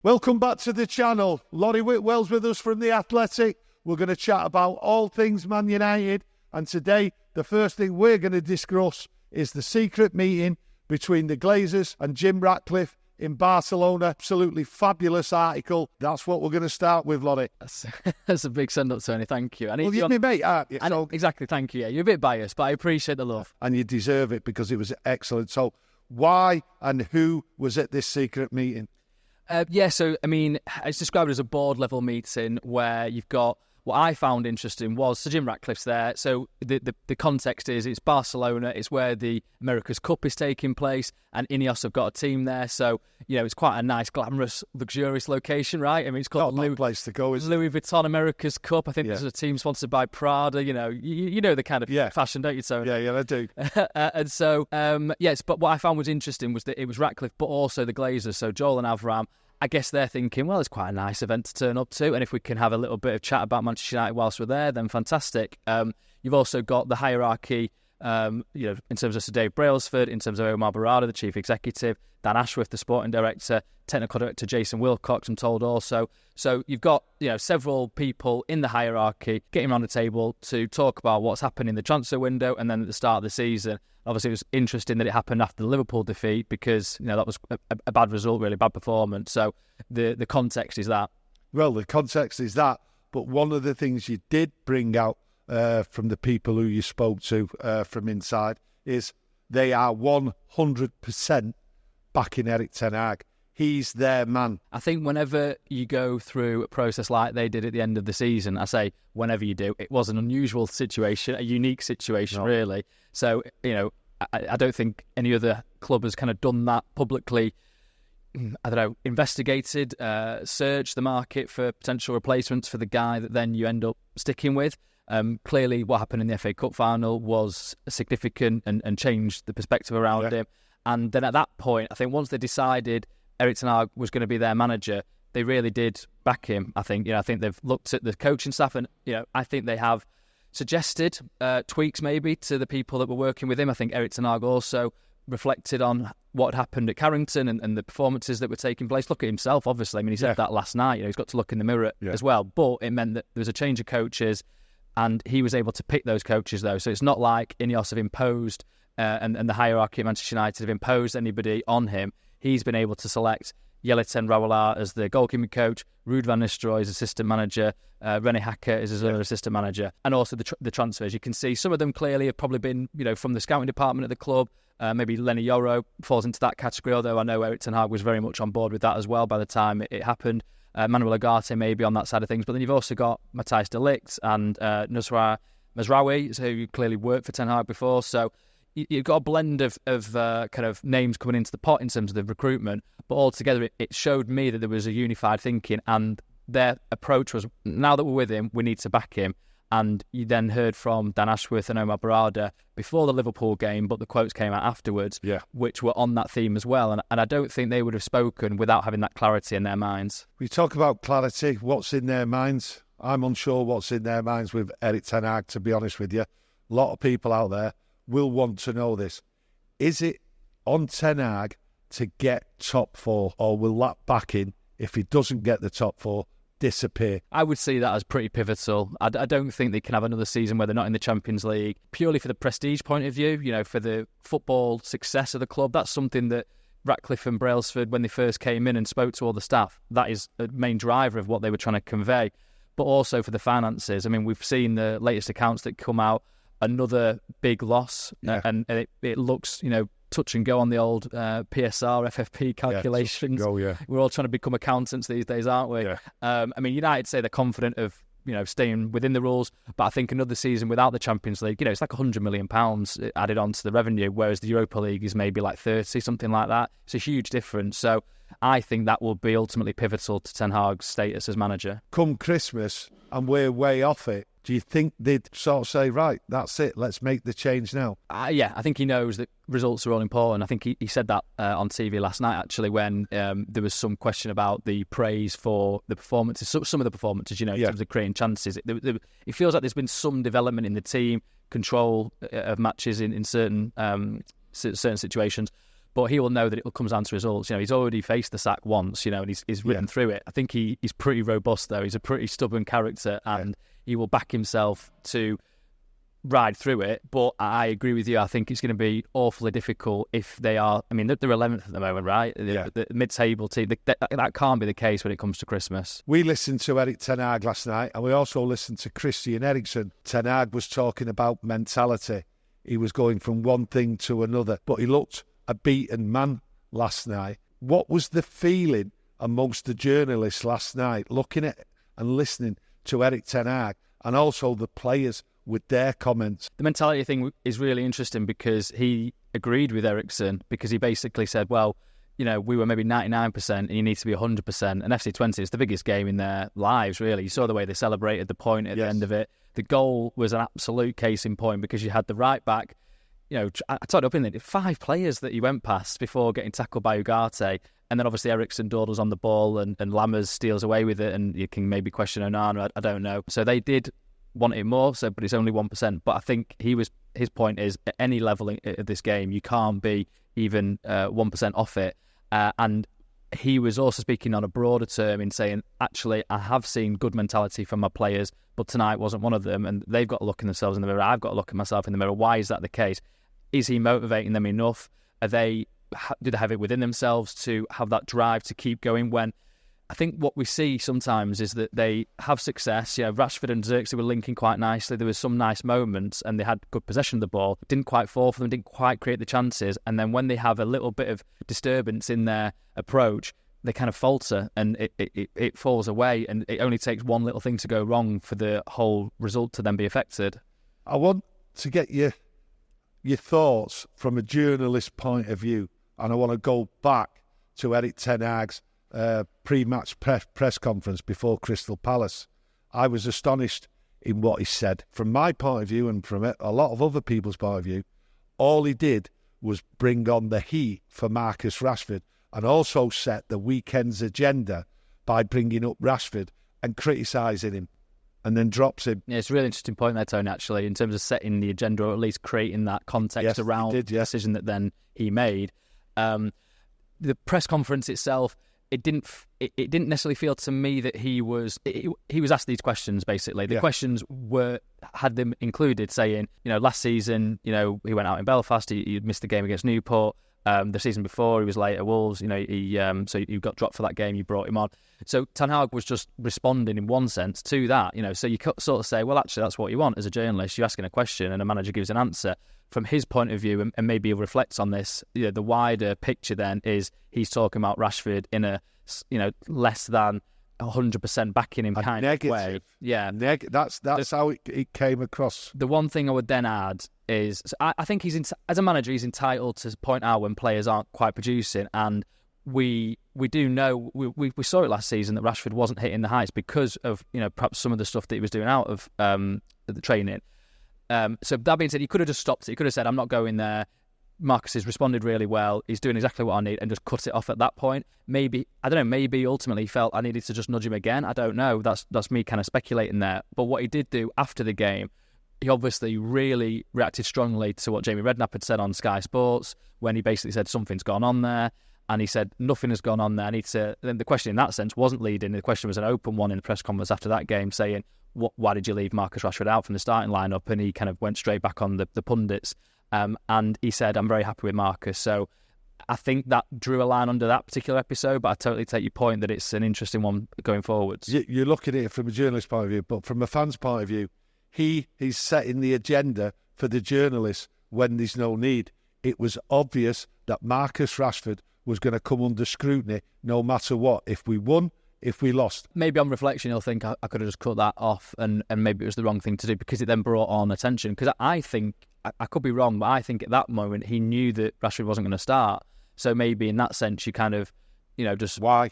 Welcome back to the channel. Laurie Whitwell's with us from The Athletic. We're going to chat about all things Man United. And today, the first thing we're going to discuss is the secret meeting between the Glazers and Jim Ratcliffe in Barcelona. Absolutely fabulous article. That's what we're going to start with, Laurie. That's a big send-up, Tony. Thank you. Well, you're my mate, aren't you? Exactly, thank you. Yeah, you're a bit biased, but I appreciate the love. And you deserve it because it was excellent. So why and who was at this secret meeting? It's described as a board-level meeting where you've got, what I found interesting was Sir Jim Ratcliffe's there. So the context is it's Barcelona, it's where the America's Cup is taking place, and INEOS have got a team there. So, it's quite a nice, glamorous, luxurious location, right? I mean, it's called Not a place to go, is it? Louis Vuitton America's Cup. I think there's a team sponsored by Prada. You know the kind of fashion, don't you, Tony? Yeah, I do. And so, but what I found was interesting was that it was Ratcliffe, but also the Glazers, so Joel and Avram. I guess they're thinking, well, it's quite a nice event to turn up to, and if we can have a little bit of chat about Manchester United whilst we're there, then fantastic. You've also got the hierarchy, in terms of Sir Dave Brailsford, in terms of Omar Barada, the chief executive, Dan Ashworth, the sporting director, technical director Jason Wilcox, I'm told also. So you've got several people in the hierarchy getting around the table to talk about what's happened in the transfer window, and then at the start of the season. Obviously, it was interesting that it happened after the Liverpool defeat because that was a bad result, really bad performance. So the context is that. Well, the context is that, but one of the things you did bring out from the people who you spoke to from inside is they are 100% backing Eric Ten Hag. He's their man. I think whenever you go through a process like they did at the end of the season, I say whenever you do, it was an unusual situation, a unique situation, really. So, I don't think any other club has kind of done that publicly. I don't know, investigated, searched the market for potential replacements for the guy that then you end up sticking with. Clearly, what happened in the FA Cup final was significant and changed the perspective around him. And then at that point, I think once they decided Eric Ten Hag was going to be their manager, they really did back him. I think they've looked at the coaching staff, and I think they have suggested tweaks maybe to the people that were working with him. I think Eric Ten Hag also reflected on what happened at Carrington and the performances that were taking place. Look at himself, obviously. I mean, he said that last night. He's got to look in the mirror as well. But it meant that there was a change of coaches, and he was able to pick those coaches, though. So it's not like INEOS have imposed and the hierarchy at Manchester United have imposed anybody on him. He's been able to select Yeliten Rawala as the goalkeeping coach, Ruud van Nistelrooy as assistant manager, René Hacker as his other assistant manager, and also the transfers. You can see some of them clearly have probably been, from the scouting department at the club. Maybe Lenny Yoro falls into that category, although I know Eric Ten Hag was very much on board with that as well by the time it happened. Manuel Ugarte maybe on that side of things, but then you've also got Matthijs de Ligt and Nusra Mazraoui, who clearly worked for Ten Hag before. So you've got a blend of kind of names coming into the pot in terms of the recruitment, but altogether it showed me that there was a unified thinking, and their approach was, now that we're with him, we need to back him. And you then heard from Dan Ashworth and Omar Barada before the Liverpool game, but the quotes came out afterwards, which were on that theme as well. And I don't think they would have spoken without having that clarity in their minds. We talk about clarity, what's in their minds. I'm unsure what's in their minds with Eric Ten Hag, to be honest with you. A lot of people out there will want to know this. Is it on Ten Hag to get top four, or will that backing, if he doesn't get the top four, disappear? I would see that as pretty pivotal. I don't think they can have another season where they're not in the Champions League, purely for the prestige point of view, for the football success of the club. That's something that Ratcliffe and Brailsford, when they first came in and spoke to all the staff, that is a main driver of what they were trying to convey. But also for the finances. I mean, we've seen the latest accounts that come out, another big loss, and it looks, touch and go on the old PSR, FFP calculations. We're all trying to become accountants these days, aren't we? I mean, United say they're confident of staying within the rules, but I think another season without the Champions League, it's like £100 million added on to the revenue, whereas the Europa League is maybe like 30, something like that. It's a huge difference. So I think that will be ultimately pivotal to Ten Hag's status as manager. Come Christmas, and we're way off it, do you think they'd sort of say, right, that's it, let's make the change now? Yeah, I think he knows that results are all important. I think he said that on TV last night, actually, when there was some question about the praise for the performances, some of the performances, in terms of creating chances. It feels like there's been some development in the team, control of matches in certain situations. But he will know that it will come down to results. He's already faced the sack once, and he's ridden through it. I think he's pretty robust, though. He's a pretty stubborn character, and he will back himself to ride through it. But I agree with you. I think it's going to be awfully difficult if they are. I mean, they're 11th at the moment, right? The mid-table team. That can't be the case when it comes to Christmas. We listened to Eric Ten Hag last night, and we also listened to Christian Eriksen. Ten Hag was talking about mentality. He was going from one thing to another, but he looked a beaten man last night. What was the feeling amongst the journalists last night, looking at and listening to Eric Ten Hag, and also the players with their comments? The mentality thing is really interesting because he agreed with Eriksen, because he basically said, well, we were maybe 99% and you need to be 100%. And FC20 is the biggest game in their lives, really. You saw the way they celebrated the point at the end of it. The goal was an absolute case in point because you had the right back. I tied up in it, 5 players that he went past before getting tackled by Ugarte. And then obviously Eriksen dawdles on the ball and Lammers steals away with it. And you can maybe question Onana, I don't know. So they did want it more, but it's only 1%. But I think his point is, at any level of this game, you can't be even 1% off it. And he was also speaking on a broader term in saying, actually, I have seen good mentality from my players, but tonight wasn't one of them. And they've got to look at themselves in the mirror. I've got to look at myself in the mirror. Why is that the case? Is he motivating them enough? Do they have it within themselves to have that drive to keep going? When I think what we see sometimes is that they have success. Rashford and Xerxes were linking quite nicely. There was some nice moments and they had good possession of the ball. Didn't quite fall for them, didn't quite create the chances. And then when they have a little bit of disturbance in their approach, they kind of falter and it falls away. And it only takes one little thing to go wrong for the whole result to then be affected. I want to get your thoughts from a journalist point of view. And I want to go back to Eric Ten Hag's pre-match press conference before Crystal Palace. I was astonished in what he said. From my point of view and from a lot of other people's point of view, all he did was bring on the heat for Marcus Rashford and also set the weekend's agenda by bringing up Rashford and criticising him and then drops him. Yeah, it's a really interesting point there, Tony, actually, in terms of setting the agenda or at least creating that context around the decision that then he made. The press conference itself, it didn't necessarily feel to me that he was asked these questions. Basically, the questions had them included, saying, last season, he went out in Belfast, he missed the game against Newport. The season before, he was late at Wolves. So you got dropped for that game. You brought him on. So Ten Hag was just responding in one sense to that. So you sort of say, well, actually, that's what you want as a journalist. You're asking a question, and a manager gives an answer. From his point of view, and maybe he'll reflect on this, the wider picture then is he's talking about Rashford in a less than 100% backing him kind of way. Yeah, that's how it came across. The one thing I would then add is, I think as a manager, he's entitled to point out when players aren't quite producing, and we do know we saw it last season that Rashford wasn't hitting the heights because of perhaps some of the stuff that he was doing out of the training. So that being said, he could have just stopped it. He could have said, I'm not going there. Marcus has responded really well. He's doing exactly what I need, and just cut it off at that point. Maybe, I don't know, maybe ultimately he felt I needed to just nudge him again. I don't know. That's me kind of speculating there. But what he did do after the game, he obviously really reacted strongly to what Jamie Redknapp had said on Sky Sports, when he basically said something's gone on there. And he said, nothing has gone on there. Then the question in that sense wasn't leading. The question was an open one in the press conference after that game, saying, why did you leave Marcus Rashford out from the starting lineup? And he kind of went straight back on the pundits. And he said, I'm very happy with Marcus. So I think that drew a line under that particular episode, but I totally take your point that it's an interesting one going forwards. You look at it from a journalist's point of view, but from a fan's point of view, he's setting the agenda for the journalists when there's no need. It was obvious that Marcus Rashford was going to come under scrutiny no matter what. If we won, if we lost. Maybe on reflection, he'll think I could have just cut that off and maybe it was the wrong thing to do because it then brought on attention. Because I think, I could be wrong, but I think at that moment he knew that Rashford wasn't going to start. So maybe in that sense you kind of, just... Why?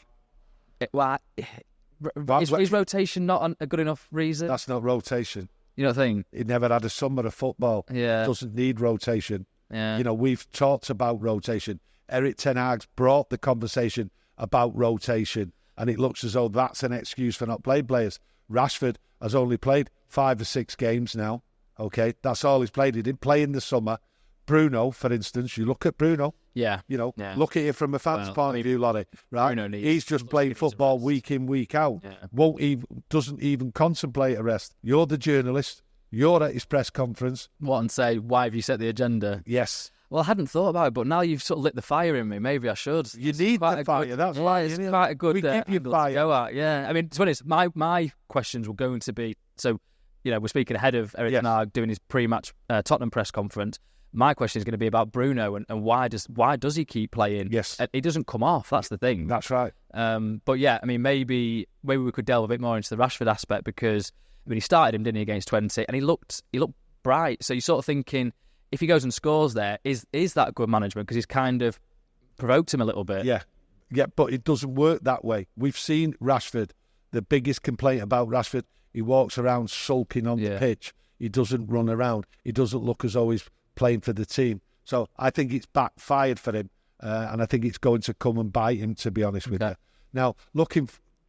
Is rotation not a good enough reason? That's not rotation. You know what I think? He never had a summer of football. Yeah. Doesn't need rotation. Yeah. We've talked about rotation. Eric Ten Hag's brought the conversation about rotation, and it looks as though that's an excuse for not playing players. Rashford has only played 5 or 6 games now. Okay, that's all he's played. He didn't play in the summer, Bruno, for instance, you look at Bruno. Yeah. Look at it from a fan's point of view, Laurie. Right? He's just playing football week in, week out. Yeah. Doesn't even contemplate a rest. You're the journalist. You're at his press conference. What, and say, why have you set the agenda? Yes. Well, I hadn't thought about it, but now you've sort of lit the fire in me. Maybe I should. You need the fire. That's why. It's quite a good we give you fire. To go at. Yeah. I mean, to be honest, my questions were going to be, so, we're speaking ahead of Eric Ten Hag doing his pre-match Tottenham press conference. My question is going to be about Bruno and why does he keep playing? Yes. He doesn't come off. That's the thing. That's right. But yeah, I mean, maybe we could delve a bit more into the Rashford aspect because, I mean, he started him, didn't he, against 20, and he looked bright. So you're sort of thinking, if he goes and scores there, is that good management? Because he's kind of provoked him a little bit. Yeah, but it doesn't work that way. We've seen Rashford. The biggest complaint about Rashford, he walks around sulking on the pitch. He doesn't run around. He doesn't look as though he's playing for the team. So I think it's backfired for him, and I think it's going to come and bite him, to be honest with you. Now,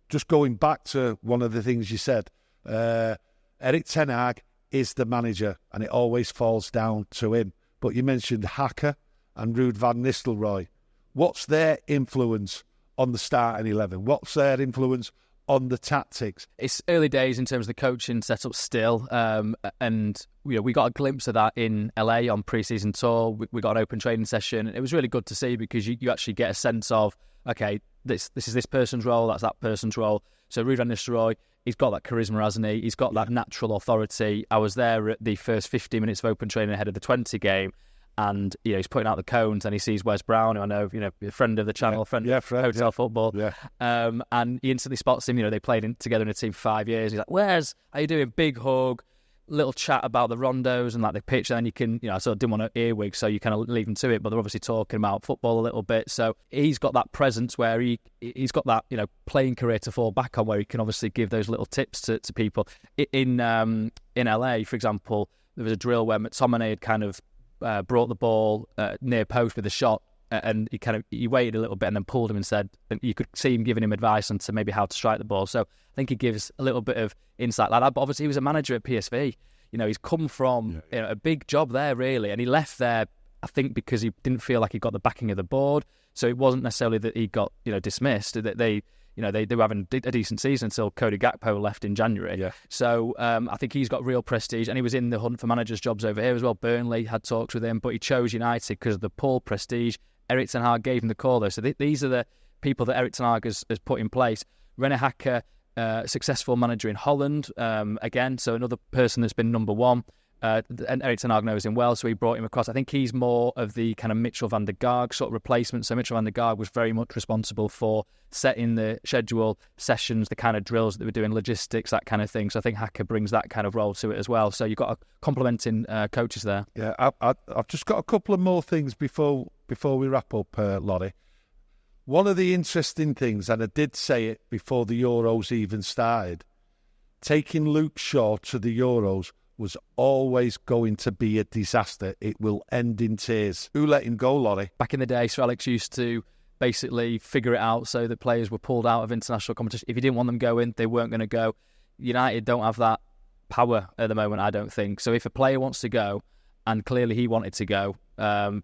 just going back to one of the things you said, Eric Ten Hag is the manager, and it always falls down to him. But you mentioned Hacker and Ruud van Nistelrooy. What's their influence on the starting 11? What's their influence on the tactics? It's early days in terms of the coaching setup still, and we got a glimpse of that in LA on pre-season tour. We got an open training session. It was really good to see because you actually get a sense of, okay, this is this person's role, that's that person's role. So Ruud van Nistelrooy, he's got that charisma, hasn't he? He's got that natural authority. I was there at the first 15 minutes of open training ahead of the 20 game, and he's putting out the cones, and he sees Wes Brown, who I know, a friend of the channel, friend of Hotel Football, and he instantly spots him. They played together in a team for 5 years. He's like, "Wes, how you doing?" Big hug, little chat about the rondos and like the pitch, and then you can, I sort of didn't want to earwig, so you kind of leave him to it, but they're obviously talking about football a little bit. So he's got that presence where he's got that, playing career to fall back on, where he can obviously give those little tips to people. In LA, for example, there was a drill where McTominay had kind of brought the ball near post with a shot, and he waited a little bit and then pulled him and said, and you could see him giving him advice on to maybe how to strike the ball. So I think he gives a little bit of insight like that. But obviously he was a manager at PSV. He's come from a big job there, really, and he left there, I think, because he didn't feel like he got the backing of the board. So it wasn't necessarily that he got dismissed. That they were having a decent season until Cody Gakpo left in January. Yeah. So I think he's got real prestige, and he was in the hunt for managers' jobs over here as well. Burnley had talks with him, but he chose United because of the poor prestige. Eric Ten Hag gave him the call, though. So these are the people that Eric Ten Hag has put in place. René Hacker, successful manager in Holland, again, so another person that's been number one. And Eric Ten Hag knows him well, so he brought him across. I think he's more of the kind of Mitchell van der Gaag sort of replacement. So Mitchell van der Gaag was very much responsible for setting the schedule, sessions, the kind of drills that they were doing, logistics, that kind of thing. So I think Hacker brings that kind of role to it as well. So you've got a complementing coaches there. Yeah, I've just got a couple of more things before we wrap up, Laurie. One of the interesting things, and I did say it before the Euros even started, taking Luke Shaw to the Euros was always going to be a disaster. It will end in tears. Who let him go, Laurie? Back in the day, Sir Alex used to basically figure it out so that players were pulled out of international competition. If he didn't want them going, they weren't going to go. United don't have that power at the moment, I don't think. So if a player wants to go, and clearly he wanted to go,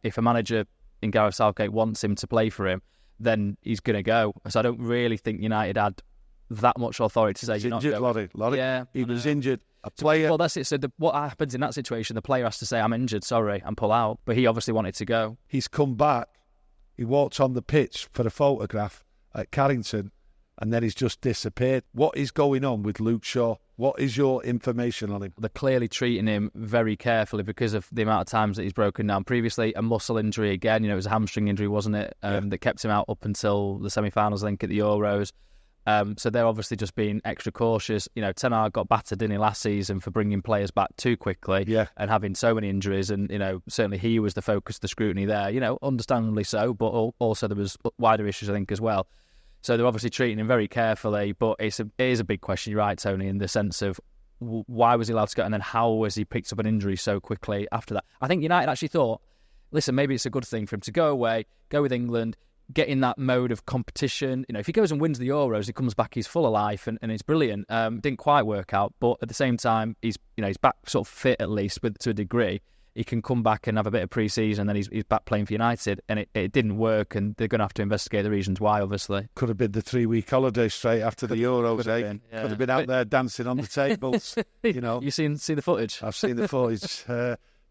if a manager in Gareth Southgate wants him to play for him, then he's going to go. So I don't really think United had that much authority to say you're not going. Laurie. Yeah, he was injured. A player. Well, that's it. So what happens in that situation? The player has to say, "I'm injured, sorry," and pull out. But he obviously wanted to go. He's come back. He walked on the pitch for a photograph at Carrington, and then he's just disappeared. What is going on with Luke Shaw? What is your information on him? They're clearly treating him very carefully because of the amount of times that he's broken down. Previously, a muscle injury again. It was a hamstring injury, wasn't it? That kept him out up until the semi-finals, I think, at the Euros. So they're obviously just being extra cautious. Ten Hag got battered, didn't he, last season for bringing players back too quickly and having so many injuries. And, certainly he was the focus of the scrutiny there, understandably so, but also there was wider issues, I think, as well. So they're obviously treating him very carefully, but it is a big question. You're right, Tony, in the sense of why was he allowed to go and then how was he picked up an injury so quickly after that? I think United actually thought, listen, maybe it's a good thing for him to go away, go with England, get in that mode of competition. If he goes and wins the Euros, he comes back, he's full of life and he's brilliant. Didn't quite work out, but at the same time, he's back sort of fit at least to a degree. he can come back and have a bit of pre-season, and then he's back playing for United, and it didn't work, and they're going to have to investigate the reasons why, obviously. Could have been the 3-week holiday straight after the Euros, Could have been out there dancing on the tables, you know. You seen the footage? I've seen the footage.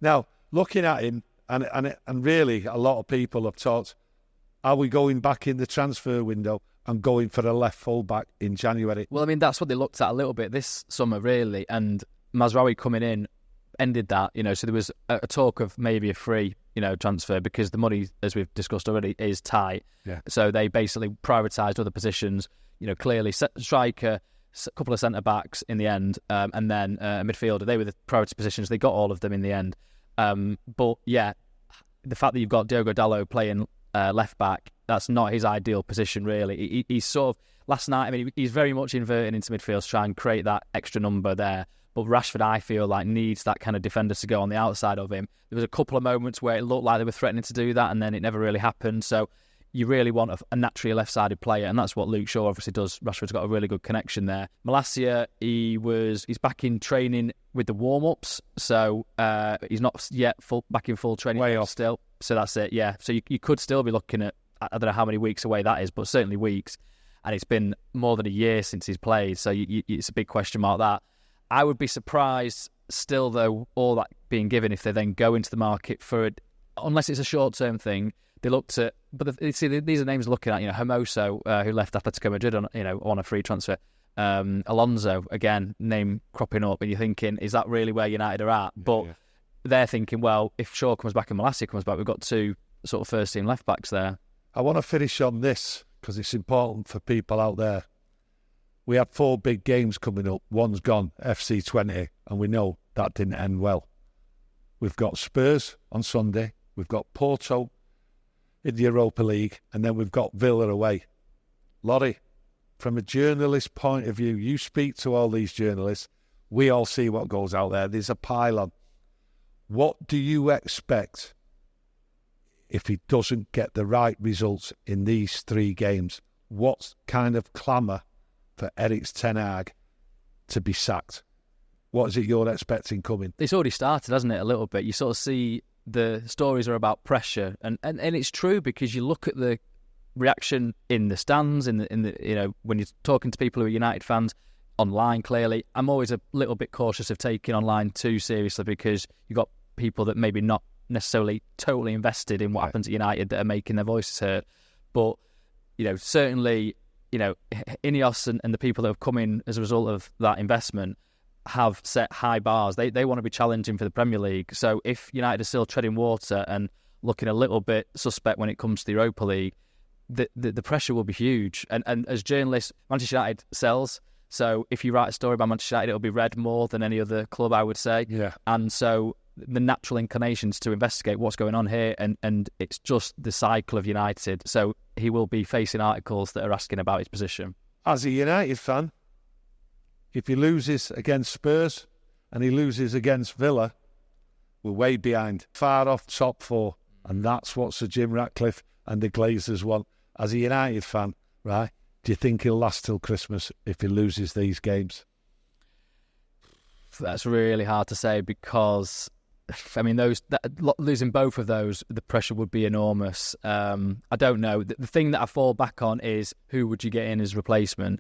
Now, looking at him, and really a lot of people have talked, are we going back in the transfer window and going for a left full-back in January? Well, I mean, that's what they looked at a little bit this summer, really, and Mazraoui coming in ended that, you know, so there was a talk of maybe a free, you know, transfer because the money, as we've discussed already, is tight. Yeah. So they basically prioritised other positions, you know, clearly striker, a couple of centre-backs in the end, and then a midfielder. They were the priority positions. They got all of them in the end. But, yeah, the fact that you've got Diogo Dalot playing left-back, that's not his ideal position, really. He's sort of, last night, I mean, he's very much inverting into midfield to try and create that extra number there. But Rashford, I feel like, needs that kind of defender to go on the outside of him. There was a couple of moments where it looked like they were threatening to do that, and then it never really happened. So you really want a naturally left-sided player, and that's what Luke Shaw obviously does. Rashford's got a really good connection there. Malacia, he's back in training with the warm-ups, so he's not yet back in full training. Way off still. So that's it, yeah. So you could still be looking at, I don't know how many weeks away that is, but certainly weeks. And it's been more than a year since he's played, so it's a big question mark, that. I would be surprised still, though, all that being given, if they then go into the market for it, unless it's a short-term thing. They looked at, but these are names looking at, you know, Hermoso, who left Atletico Madrid on a free transfer. Alonso, again, name cropping up, and you're thinking, is that really where United are at? But they're thinking, well, if Shaw comes back and Malacia comes back, we've got two sort of first-team left-backs there. I want to finish on this because it's important for people out there. We have 4 big games coming up. One's gone, FC 20, and we know that didn't end well. We've got Spurs on Sunday. We've got Porto in the Europa League, and then we've got Villa away. Laurie, from a journalist point of view, you speak to all these journalists. We all see what goes out there. There's a pile-on. What do you expect if he doesn't get the right results in these 3 games? What kind of clamour for Eric Ten Hag to be sacked? What is it you're expecting coming? It's already started, hasn't it, a little bit? You sort of see the stories are about pressure, and it's true, because you look at the reaction in the stands, in the you know, when you're talking to people who are United fans online. Clearly, I'm always a little bit cautious of taking online too seriously, because you've got people that maybe not necessarily totally invested in what happens at United that are making their voices heard. But, you know, certainly, you know, INEOS and the people that have come in as a result of that investment have set high bars. They want to be challenging for the Premier League. So if United are still treading water and looking a little bit suspect when it comes to the Europa League, the pressure will be huge. And as journalists, Manchester United sells. So if you write a story about Manchester United, it'll be read more than any other club, I would say. Yeah. And so the natural inclinations to investigate what's going on here, and it's just the cycle of United. So he will be facing articles that are asking about his position. As a United fan, if he loses against Spurs and he loses against Villa, we're way behind, far off top 4. And that's what Sir Jim Ratcliffe and the Glazers want. As a United fan, right, do you think he'll last till Christmas if he loses these games? That's really hard to say, because I mean, losing both of those, the pressure would be enormous. I don't know. The thing that I fall back on is, who would you get in as replacement?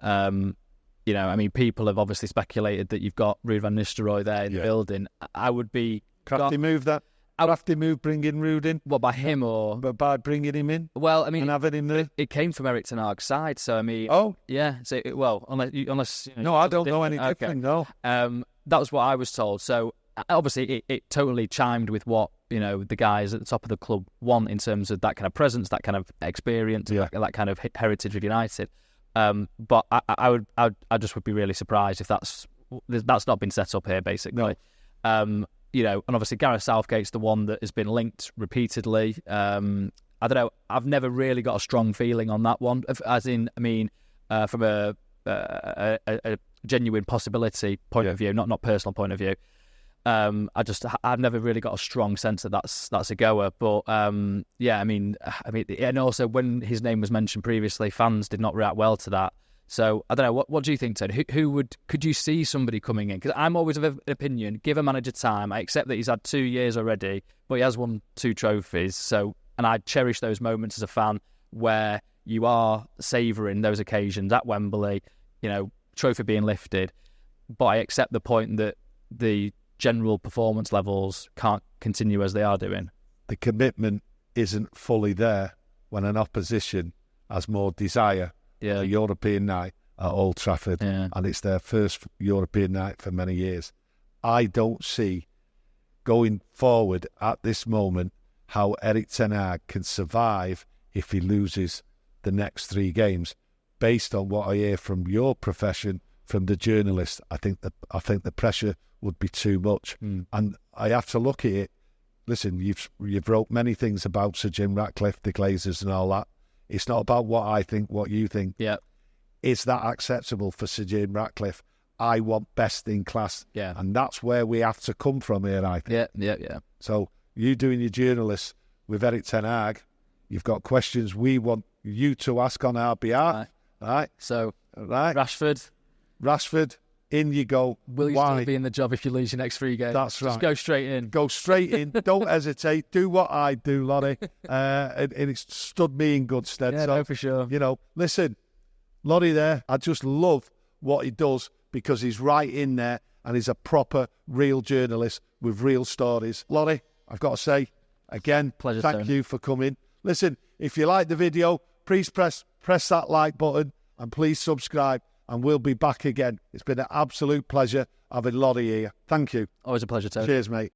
You know, I mean, people have obviously speculated that you've got Ruud van Nistelrooy there in the building. I would be... Crafty move, that. Crafty move, bringing Ruud in. What, by him or... But by bringing him in? Well, I mean... And having him there? It came from Eric Ten Hag's side, so I mean... Oh? Yeah, so unless you know, no, I don't know any different, no. That was what I was told, so... Obviously, it totally chimed with what, you know, the guys at the top of the club want in terms of that kind of presence, that kind of experience, that kind of heritage of United. But I just would be really surprised if that's not been set up here, basically. No. You know, and obviously Gareth Southgate's the one that has been linked repeatedly. I don't know. I've never really got a strong feeling on that one. As in, I mean, from a genuine possibility point of view, not personal point of view. I've never really got a strong sense that that's a goer. But yeah, I mean, and also when his name was mentioned previously, fans did not react well to that. So I don't know. What do you think, Ted? Could you see somebody coming in? Because I'm always of an opinion. Give a manager time. I accept that he's had 2 years already, but he has won 2 trophies. So, and I cherish those moments as a fan where you are savouring those occasions at Wembley. Trophy being lifted. But I accept the point that the general performance levels can't continue as they are doing. The commitment isn't fully there when an opposition has more desire. A European night at Old Trafford, and it's their first European night for many years. I don't see going forward at this moment how Eric Ten Hag can survive if he loses the next 3 games. Based on what I hear from your profession, from the journalists, I think the pressure would be too much. And I have to look at it. Listen, you've wrote many things about Sir Jim Ratcliffe, the Glazers and all that. It's not about what I think, what you think. Yeah. Is that acceptable for Sir Jim Ratcliffe? I want best in class. Yeah. And that's where we have to come from here, I think. Yeah. So you doing your journalists with Eric Ten Hag, you've got questions we want you to ask on our behalf. Right. So, right. Rashford, in you go. Will you still be in the job if you lose your next 3 games? That's right. Just go straight in. Go straight in. Don't hesitate. Do what I do, Laurie. And it's stood me in good stead. Yeah, no, for sure. Listen, Laurie there, I just love what he does because he's right in there and he's a proper, real journalist with real stories. Laurie, I've got to say, again, pleasure. Thank you for coming. Listen, if you like the video, please press that like button and please subscribe. And we'll be back again. It's been an absolute pleasure having Laurie here. Thank you. Always a pleasure, Ted. Cheers, mate.